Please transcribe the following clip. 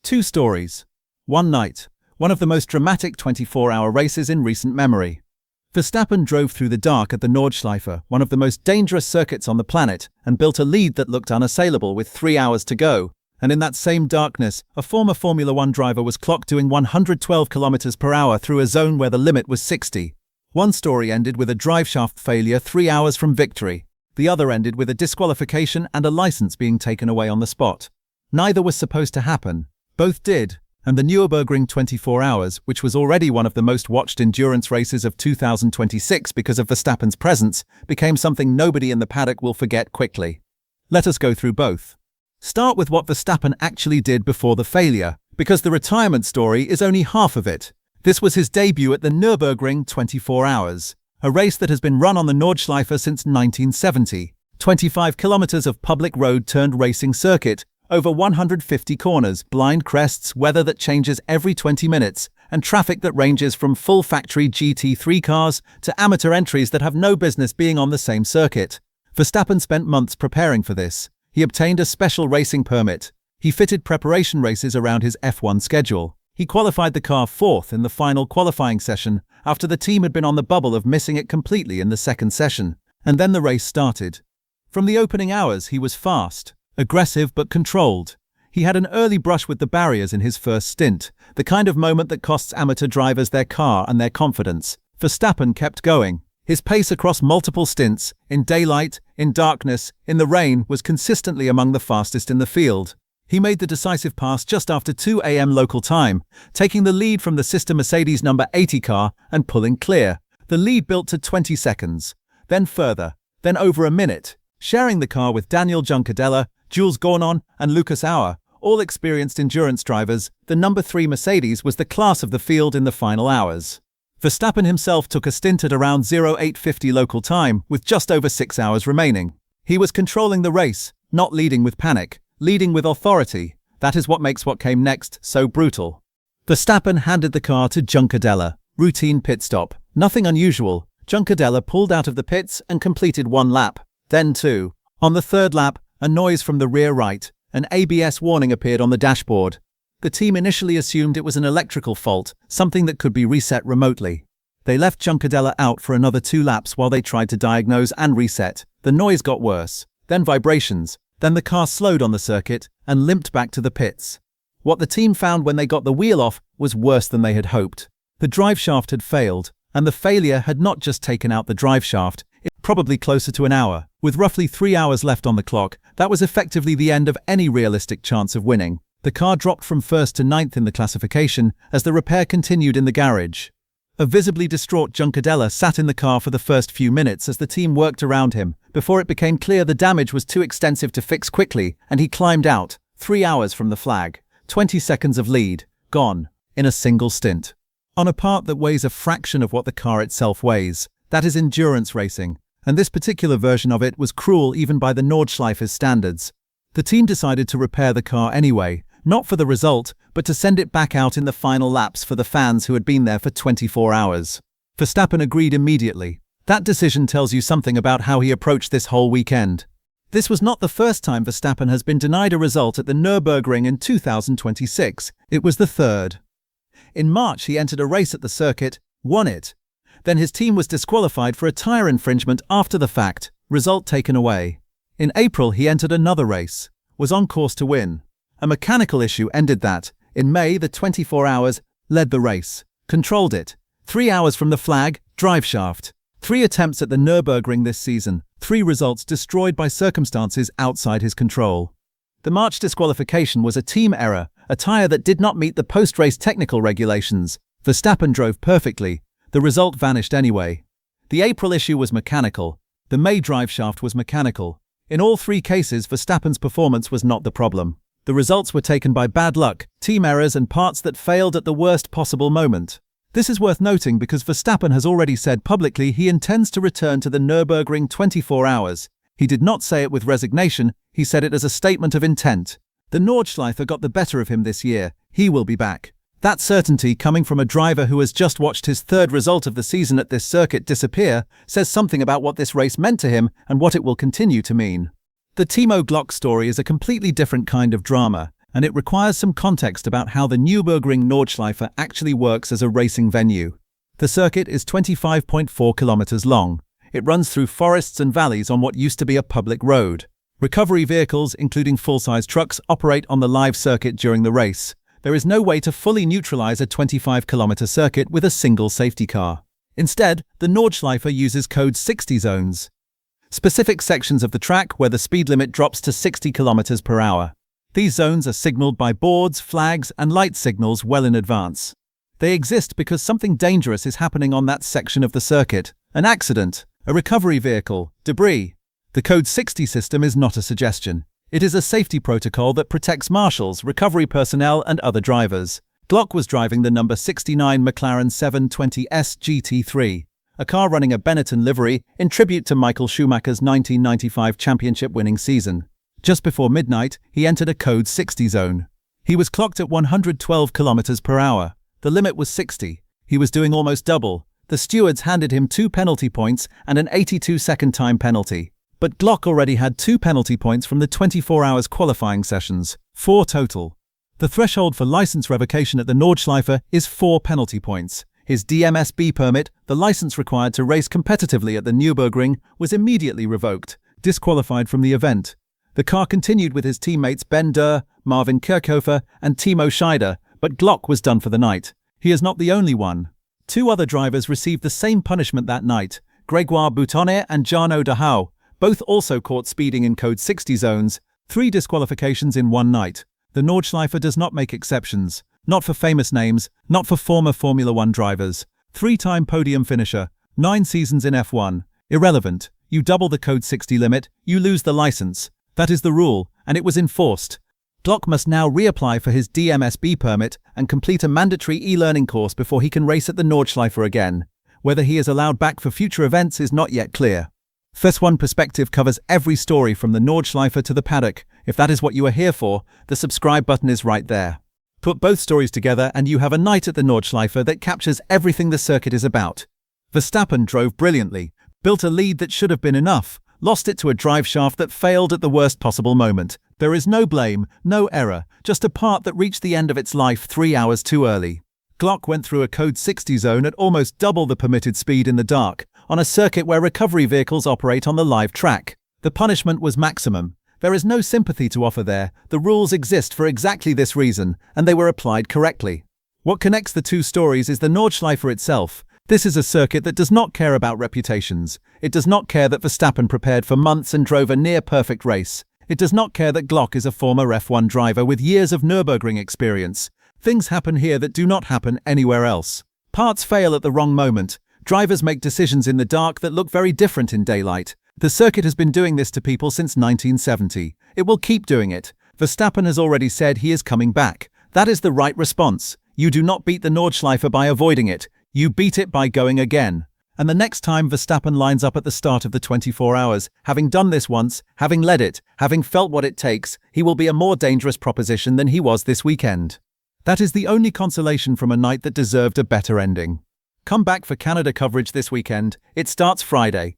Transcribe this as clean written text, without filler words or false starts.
Two stories. One night. One of the most dramatic 24-hour races in recent memory. Verstappen drove through the dark at the Nordschleife, one of the most dangerous circuits on the planet, and built a lead that looked unassailable with 3 hours to go. And in that same darkness, a former Formula One driver was clocked doing 112 km per hour through a zone where the limit was 60. One story ended with a driveshaft failure 3 hours from victory. The other ended with a disqualification and a license being taken away on the spot. Neither was supposed to happen. Both did, and the Nurburgring 24 hours, which was already one of the most watched endurance races of 2026 because of Verstappen's presence, became something nobody in the paddock will forget quickly. Let us go through both. Start with what Verstappen actually did before the failure, because the retirement story is only half of it. This was his debut at the Nurburgring 24 hours, a race that has been run on the Nordschleife since 1970. 25 kilometers of public road-turned racing circuit, over 150 corners, blind crests, weather that changes every 20 minutes, and traffic that ranges from full factory GT3 cars to amateur entries that have no business being on the same circuit. Verstappen spent months preparing for this. He obtained a special racing permit. He fitted preparation races around his F1 schedule. He qualified the car fourth in the final qualifying session after the team had been on the bubble of missing it completely in the second session. And then the race started. From the opening hours, he was fast, aggressive but controlled. He had an early brush with the barriers in his first stint, the kind of moment that costs amateur drivers their car and their confidence. Verstappen kept going. His pace across multiple stints, in daylight, in darkness, in the rain, was consistently among the fastest in the field. He made the decisive pass just after 2 a.m. local time, taking the lead from the sister Mercedes number 80 car and pulling clear. The lead built to 20 seconds, then further, then over a minute, sharing the car with Daniel Juncadella, Jules Gounon, and Lucas Auer, all experienced endurance drivers. The number 3 Mercedes was the class of the field in the final hours. Verstappen himself took a stint at around 0850 local time, with just over 6 hours remaining. He was controlling the race, not leading with panic, leading with authority. That is what makes what came next so brutal. Verstappen handed the car to Juncadella. Routine pit stop. Nothing unusual. Juncadella pulled out of the pits and completed 1 lap, then 2. On the third lap, a noise from the rear right, an ABS warning appeared on the dashboard. The team initially assumed it was an electrical fault, something that could be reset remotely. They left Juncadella out for another 2 laps while they tried to diagnose and reset. The noise got worse, then vibrations, then the car slowed on the circuit and limped back to the pits. What the team found when they got the wheel off was worse than they had hoped. The driveshaft had failed, and the failure had not just taken out the driveshaft, probably closer to an hour. With roughly 3 hours left on the clock, that was effectively the end of any realistic chance of winning. The car dropped from 1st to 9th in the classification as the repair continued in the garage. A visibly distraught Juncadella sat in the car for the first few minutes as the team worked around him, before it became clear the damage was too extensive to fix quickly, and he climbed out. 3 hours from the flag. 20 seconds of lead. Gone. In a single stint. On a part that weighs a fraction of what the car itself weighs. That is endurance racing. And this particular version of it was cruel even by the Nordschleife's standards. The team decided to repair the car anyway, not for the result, but to send it back out in the final laps for the fans who had been there for 24 hours. Verstappen agreed immediately. That decision tells you something about how he approached this whole weekend. This was not the first time Verstappen has been denied a result at the Nurburgring in 2026. It was the third. In March, he entered a race at the circuit, won it. Then his team was disqualified for a tyre infringement after the fact, result taken away. In April, he entered another race, was on course to win. A mechanical issue ended that. In May, the 24 hours led the race, controlled it. 3 hours from the flag, driveshaft. 3 attempts at the Nurburgring this season, 3 results destroyed by circumstances outside his control. The March disqualification was a team error, a tyre that did not meet the post-race technical regulations. Verstappen drove perfectly. The result vanished anyway. The April issue was mechanical. The May driveshaft was mechanical. In all 3 cases, Verstappen's performance was not the problem. The results were taken by bad luck, team errors and parts that failed at the worst possible moment. This is worth noting because Verstappen has already said publicly he intends to return to the Nurburgring 24 hours. He did not say it with resignation, he said it as a statement of intent. The Nordschleife got the better of him this year. He will be back. That certainty, coming from a driver who has just watched his 3rd result of the season at this circuit disappear, says something about what this race meant to him and what it will continue to mean. The Timo Glock story is a completely different kind of drama, and it requires some context about how the Nurburgring Nordschleife actually works as a racing venue. The circuit is 25.4 kilometers long. It runs through forests and valleys on what used to be a public road. Recovery vehicles, including full-size trucks, operate on the live circuit during the race. There is no way to fully neutralize a 25-kilometer circuit with a single safety car. Instead, the Nordschleife uses code 60 zones, specific sections of the track where the speed limit drops to 60 kilometers per hour. These zones are signaled by boards, flags, and light signals well in advance. They exist because something dangerous is happening on that section of the circuit. An accident, a recovery vehicle, debris. The code 60 system is not a suggestion. It is a safety protocol that protects marshals, recovery personnel, and other drivers. Glock was driving the number 69 McLaren 720S GT3, a car running a Benetton livery in tribute to Michael Schumacher's 1995 championship-winning season. Just before midnight, he entered a code 60 zone. He was clocked at 112 kilometers per hour. The limit was 60. He was doing almost double. The stewards handed him 2 penalty points and an 82-second time penalty. But Glock already had 2 penalty points from the 24 hours qualifying sessions, 4 total. The threshold for license revocation at the Nordschleife is 4 penalty points. His DMSB permit, the license required to race competitively at the Nurburgring, was immediately revoked, disqualified from the event. The car continued with his teammates Ben Durr, Marvin Kirchhofer, and Timo Scheider, but Glock was done for the night. He is not the only one. 2 other drivers received the same punishment that night, Grégoire Boutonnet and Jarno de Houw, both also caught speeding in code 60 zones, 3 disqualifications in one night. The Nordschleife does not make exceptions, not for famous names, not for former Formula 1 drivers. 3-time podium finisher, 9 seasons in F1. Irrelevant. You double the code 60 limit, you lose the license. That is the rule, and it was enforced. Glock must now reapply for his DMSB permit and complete a mandatory e-learning course before he can race at the Nordschleife again. Whether he is allowed back for future events is not yet clear. F1 Perspective covers every story from the Nordschleife to the paddock. If that is what you are here for, the subscribe button is right there. Put both stories together and you have a night at the Nordschleife that captures everything the circuit is about. Verstappen drove brilliantly, built a lead that should have been enough, lost it to a driveshaft that failed at the worst possible moment. There is no blame, no error, just a part that reached the end of its life 3 hours too early. Glock went through a code 60 zone at almost double the permitted speed in the dark, on a circuit where recovery vehicles operate on the live track. The punishment was maximum. There is no sympathy to offer there. The rules exist for exactly this reason, and they were applied correctly. What connects the two stories is the Nordschleife itself. This is a circuit that does not care about reputations. It does not care that Verstappen prepared for months and drove a near-perfect race. It does not care that Glock is a former F1 driver with years of Nurburgring experience. Things happen here that do not happen anywhere else. Parts fail at the wrong moment. Drivers make decisions in the dark that look very different in daylight. The circuit has been doing this to people since 1970. It will keep doing it. Verstappen has already said he is coming back. That is the right response. You do not beat the Nordschleife by avoiding it. You beat it by going again. And the next time Verstappen lines up at the start of the 24 hours, having done this once, having led it, having felt what it takes, he will be a more dangerous proposition than he was this weekend. That is the only consolation from a night that deserved a better ending. Come back for Canada coverage this weekend. It starts Friday.